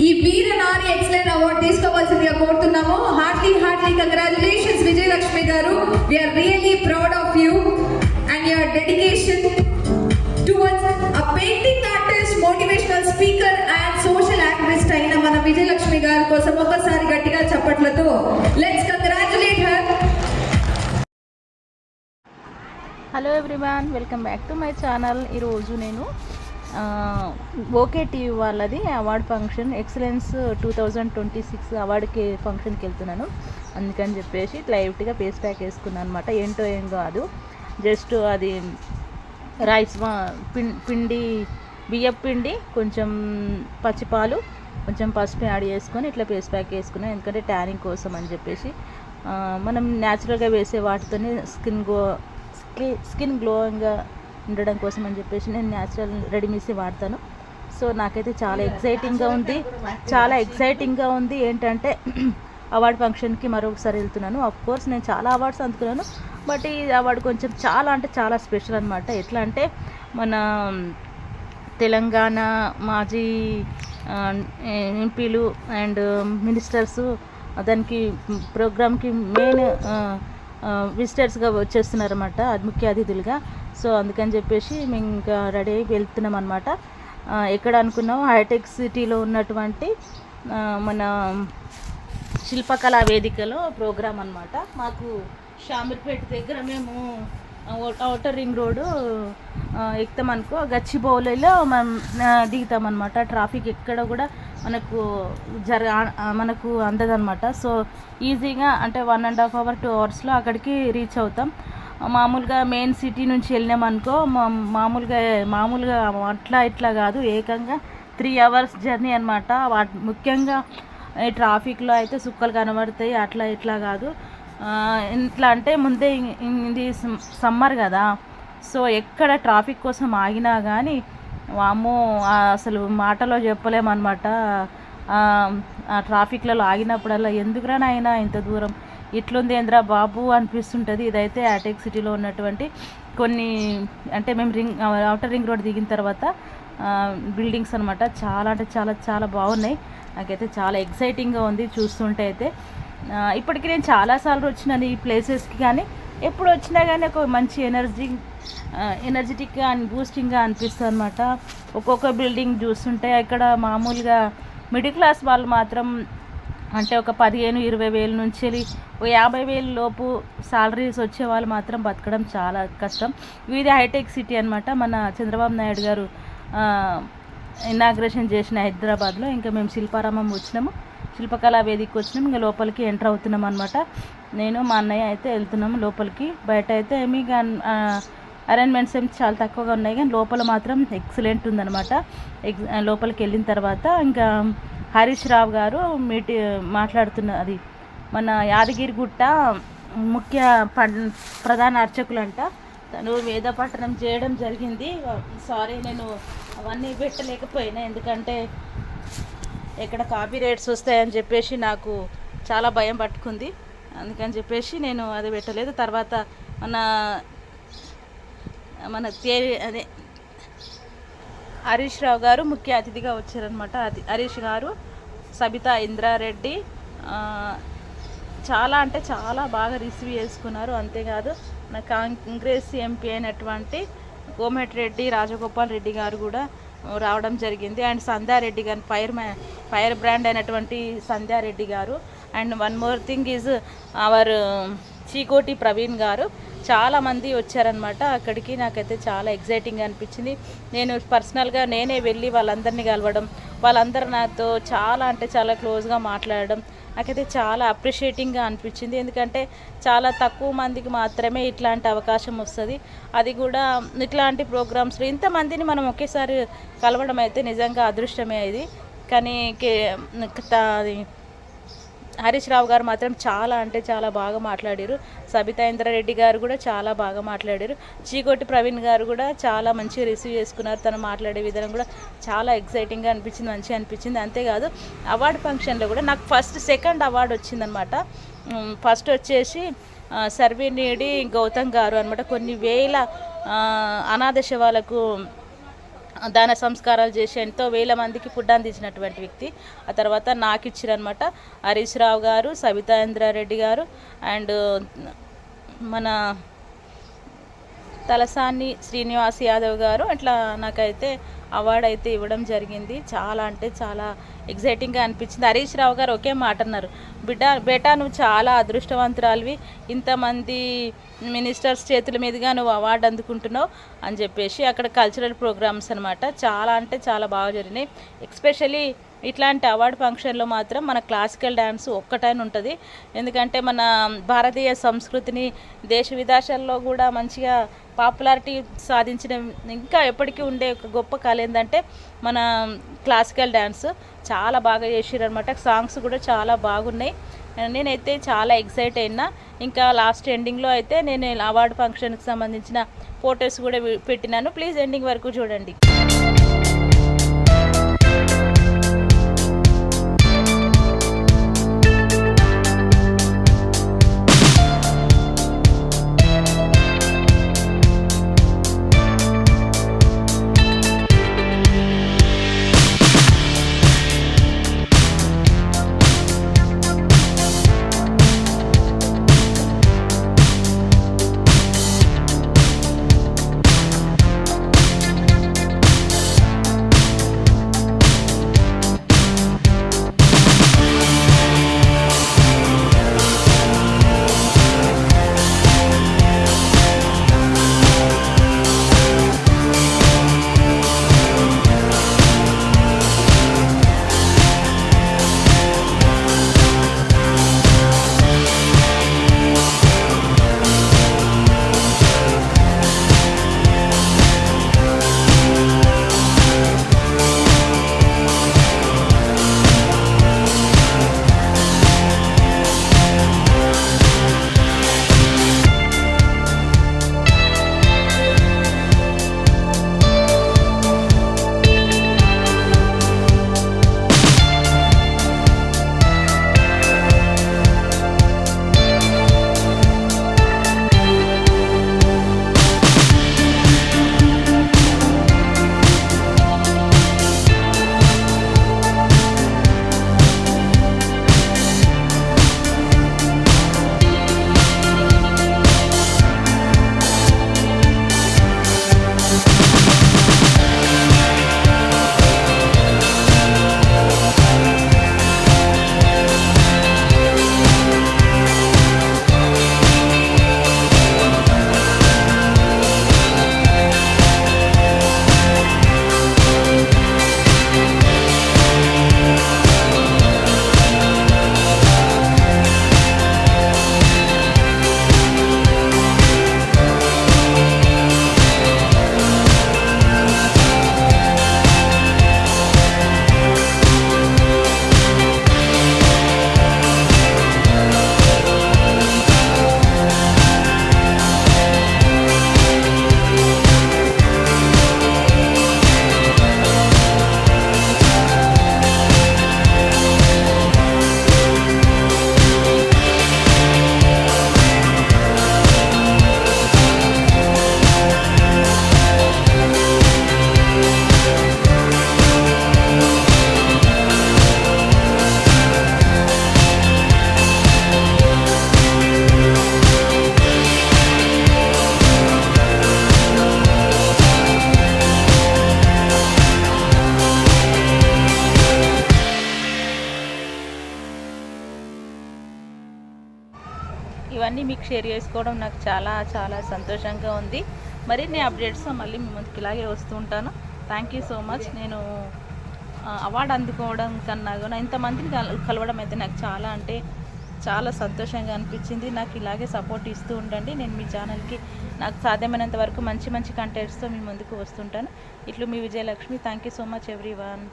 ఈ వీర నారి excellent award తీసుకోవాల్సిందిగా కోరుతున్నాము. Hartley congratulations Vijayalakshmi garu. We are really proud of you and your dedication towards a painting artist, motivational speaker and social activist అయిన మన విజయలక్ష్మి గారి కోసం ఒకసారి గట్టిగా చప్పట్లతో let's congratulate her. Hello everyone, welcome back to my channel. ఈరోజు నేను ఓకే టీవీ వాళ్ళది అవార్డ్ ఫంక్షన్ ఎక్సలెన్స్ 2026 అవార్డుకి ఫంక్షన్కి వెళ్తున్నాను. అందుకని చెప్పేసి లైట్గా ఫేస్ ప్యాక్ వేసుకున్నాను అనమాట. ఏంటో ఏం కాదు, జస్ట్ అది రైస్ పిండి, బియ్యం పిండి, కొంచెం పచ్చిపాలు, కొంచెం పసుపు యాడ్ చేసుకొని ఇట్లా ఫేస్ ప్యాక్ వేసుకున్నాను. ఎందుకంటే ట్యానింగ్ కోసం అని చెప్పేసి మనం న్యాచురల్గా వేసే వాటితోనే స్కిన్ గ్లోయింగ్గా ఉండడం కోసం అని చెప్పేసి నేను న్యాచురల్ రెడీమేడ్స్ వాడతాను. సో నాకైతే చాలా ఎక్సైటింగ్గా ఉంది. ఏంటంటే అవార్డ్ ఫంక్షన్కి మరొకసారి వెళ్తున్నాను. కోర్స్ నేను చాలా అవార్డ్స్ అందుకున్నాను, బట్ ఈ అవార్డు కొంచెం చాలా అంటే చాలా స్పెషల్ అనమాట. ఎట్లా అంటే మన తెలంగాణ మాజీ ఎంపీలు అండ్ మినిస్టర్స్ దానికి ప్రోగ్రామ్కి మెయిన్ విజిటర్స్గా వచ్చేస్తున్నారన్నమాట, ముఖ్య అతిథులుగా. సో అందుకని చెప్పేసి మేము ఇంకా రెడీ అయ్యి వెళ్తున్నాం అనమాట. ఎక్కడ అనుకున్నాం, హైటెక్ సిటీలో ఉన్నటువంటి మన శిల్పకళా వేదికలో ప్రోగ్రాం అనమాట. మాకు షామీర్పేట దగ్గర మేము ఔటర్ రింగ్ రోడ్డు ఎక్కుతామనుకో, గచ్చిబౌలిలో మనం దిగుతామన్నమాట. ట్రాఫిక్ ఎక్కడ కూడా మనకు అందదన్నమాట. సో ఈజీగా అంటే 1.5 hours 2 hours అక్కడికి రీచ్ అవుతాం. మామూలుగా మెయిన్ సిటీ నుంచి వెళ్ళినామనుకో, మామూలుగా అట్లా ఇట్లా కాదు, ఏకంగా 3 hours జర్నీ అనమాట. ముఖ్యంగా ఈ ట్రాఫిక్లో అయితే సుక్కలు కనబడతాయి, అట్లా ఇట్లా కాదు. ఇట్లా అంటే ముందే ఇది సమ్మర్ కదా, సో ఎక్కడ ట్రాఫిక్ కోసం ఆగినా కానీ వామ్మో అసలు మాటలో చెప్పలేమన్నమాట. ఆ ట్రాఫిక్లలో ఆగినప్పుడల్లా ఎందుకురా నాయనా ఇంత దూరం, ఇట్లుంది ఏంద్రా బాబు అనిపిస్తుంటుంది. ఇదైతే హైటెక్ సిటీలో ఉన్నటువంటి కొన్ని అంటే మేము ఔటర్ రింగ్ రోడ్ దిగిన తర్వాత బిల్డింగ్స్ అనమాట. చాలా అంటే చాలా చాలా బాగున్నాయి. నాకైతే చాలా ఎక్సైటింగ్గా ఉంది చూస్తుంటే. అయితే ఇప్పటికి నేను చాలాసార్లు వచ్చినాను ఈ ప్లేసెస్కి, కానీ ఎప్పుడు వచ్చినా కానీ ఒక మంచి ఎనర్జెటిక్గా అండ్ బూస్టింగ్గా అనిపిస్తుంది అనమాట. ఒక్కొక్క బిల్డింగ్ చూస్తుంటే ఇక్కడ మామూలుగా మిడిల్ క్లాస్ వాళ్ళు మాత్రం అంటే ఒక 15-20 వేల నుంచి 50,000 లోపు సాలరీస్ వచ్చే వాళ్ళు మాత్రం బతకడం చాలా కష్టం. ఇది హైటెక్ సిటీ అనమాట. మన చంద్రబాబు నాయుడు గారు ఇనాగ్రేషన్ చేసిన హైదరాబాద్లో. ఇంకా మేము శిల్పారామం వచ్చినాము, శిల్పకళా వేదికకి వచ్చినాము. ఇంకా లోపలికి ఎంటర్ అవుతున్నాం అనమాట. నేను మా అన్నయ్య అయితే వెళ్తున్నాము లోపలికి. బయట అయితే మీకు అరేంజ్మెంట్స్ ఏమి చాలా తక్కువగా ఉన్నాయి, కానీ లోపల మాత్రం ఎక్సలెంట్ ఉందన్నమాట. లోపలికి వెళ్ళిన తర్వాత ఇంకా హరీష్ రావు గారు మాట్లాడుతున్నది మన యాదగిరిగుట్ట ముఖ్య ప్రధాన అర్చకులంట. తను వేద పఠనం చేయడం జరిగింది. సారీ నేను అవన్నీ పెట్టలేకపోయినా, ఎందుకంటే ఎక్కడ కాపీ రైట్స్ వస్తాయని చెప్పేసి నాకు చాలా భయం పట్టుకుంది. అందుకని చెప్పేసి నేను అది పెట్టలేదు. తర్వాత మన అదే హరీష్ రావు గారు ముఖ్య అతిథిగా వచ్చారనమాట. హరీష్ గారు, సబితా ఇంద్రారెడ్డి చాలా అంటే చాలా బాగా రిసీవ్ చేసుకున్నారు. అంతేకాదు మన కాంగ్రెస్ ఎంపీ అయినటువంటి కోమటిరెడ్డి రాజగోపాల్ రెడ్డి గారు కూడా రావడం జరిగింది. అండ్ సంధ్యారెడ్డి గారు, ఫైర్ బ్రాండ్ అయినటువంటి సంధ్యారెడ్డి గారు. And one more thing is our Chikoti Praveen గారు. చాలామంది వచ్చారనమాట అక్కడికి. నాకైతే చాలా ఎగ్జైటింగ్గా అనిపించింది. నేను పర్సనల్గా నేనే వెళ్ళి వాళ్ళందరినీ కలవడం, వాళ్ళందరూ నాతో చాలా అంటే చాలా క్లోజ్గా మాట్లాడడం నాకైతే చాలా అప్రిషియేటింగ్గా అనిపించింది. ఎందుకంటే చాలా తక్కువ మందికి మాత్రమే ఇట్లాంటి అవకాశం వస్తుంది. అది కూడా ఇట్లాంటి ప్రోగ్రామ్స్లో ఇంతమందిని మనం ఒకేసారి కలవడం అయితే నిజంగా అదృష్టమే ఇది. కానీ హరీష్ రావు గారు మాత్రం చాలా అంటే చాలా బాగా మాట్లాడారు. సబితా ఇంద్రారెడ్డి గారు కూడా చాలా బాగా మాట్లాడారు. చీకోటి ప్రవీణ్ గారు కూడా చాలా మంచిగా రిసీవ్ చేసుకున్నారు. తను మాట్లాడే విధానం కూడా చాలా ఎక్సైటింగ్గా అనిపించింది, మంచిగా అనిపించింది. అంతేకాదు అవార్డు ఫంక్షన్లో కూడా నాకు సెకండ్ అవార్డు వచ్చిందనమాట. ఫస్ట్ వచ్చేసి సర్వేనేడి గౌతమ్ గారు అనమాట. కొన్ని వేల అనాథ శవాలకు దాన సంస్కారాలు చేసి ఎంతో వేల మందికి ఫుడ్ అందించినటువంటి వ్యక్తి. ఆ తర్వాత నాకు ఇచ్చిరనమాట హరీష్ రావు గారు, సబితా ఇంద్రారెడ్డి గారు అండ్ మన తలసాని శ్రీనివాస్ యాదవ్ గారు. అట్లా నాకైతే అవార్డు అయితే ఇవ్వడం జరిగింది. చాలా అంటే చాలా ఎగ్జైటింగ్గా అనిపించింది. హరీష్ రావు గారు ఒకే మాట అన్నారు, బేటా నువ్వు చాలా అదృష్టవంతురాలివి, ఇంతమంది మినిస్టర్స్ చేతుల మీదుగా నువ్వు అవార్డు అందుకుంటున్నావు అని చెప్పేసి. అక్కడ కల్చరల్ ప్రోగ్రామ్స్ అనమాట, చాలా అంటే చాలా బాగా జరిగినాయి. ఎస్పెషల్లీ ఇట్లాంటి అవార్డు ఫంక్షన్లో మాత్రం మన క్లాసికల్ డ్యాన్స్ ఒక్కటైన ఉంటుంది. ఎందుకంటే మన భారతీయ సంస్కృతిని దేశ విదేశాల్లో కూడా మంచిగా పాపులారిటీ సాధించిన, ఇంకా ఎప్పటికీ ఉండే ఒక గొప్ప కళ ఏంటంటే మన క్లాసికల్ డ్యాన్స్. చాలా బాగా చేసిరనమాట. సాంగ్స్ కూడా చాలా బాగున్నాయి. నేనైతే చాలా ఎక్సైట్ అయినా. ఇంకా లాస్ట్ ఎండింగ్లో అయితే నేను అవార్డు ఫంక్షన్కి సంబంధించిన ఫొటోస్ కూడా పెట్టినాను. ప్లీజ్ ఎండింగ్ వరకు చూడండి. ఇవన్నీ మీకు షేర్ చేసుకోవడం నాకు చాలా చాలా సంతోషంగా ఉంది. మరిన్ని అప్డేట్స్ మళ్ళీ మీ ముందుకు ఇలాగే వస్తూ ఉంటాను. Thank you so much. నేను అవార్డు అందుకోవడం కన్నా కూడా ఇంతమందిని కలవడం అయితే నాకు చాలా అంటే చాలా సంతోషంగా అనిపించింది. నాకు ఇలాగే సపోర్ట్ ఇస్తూ ఉండండి. నేను మీ ఛానల్కి నాకు సాధ్యమైనంత వరకు మంచి మంచి కంటెంట్స్తో మీ ముందుకు వస్తుంటాను. ఇట్లు మీ Vijayalakshmi. Thank you so much everyone.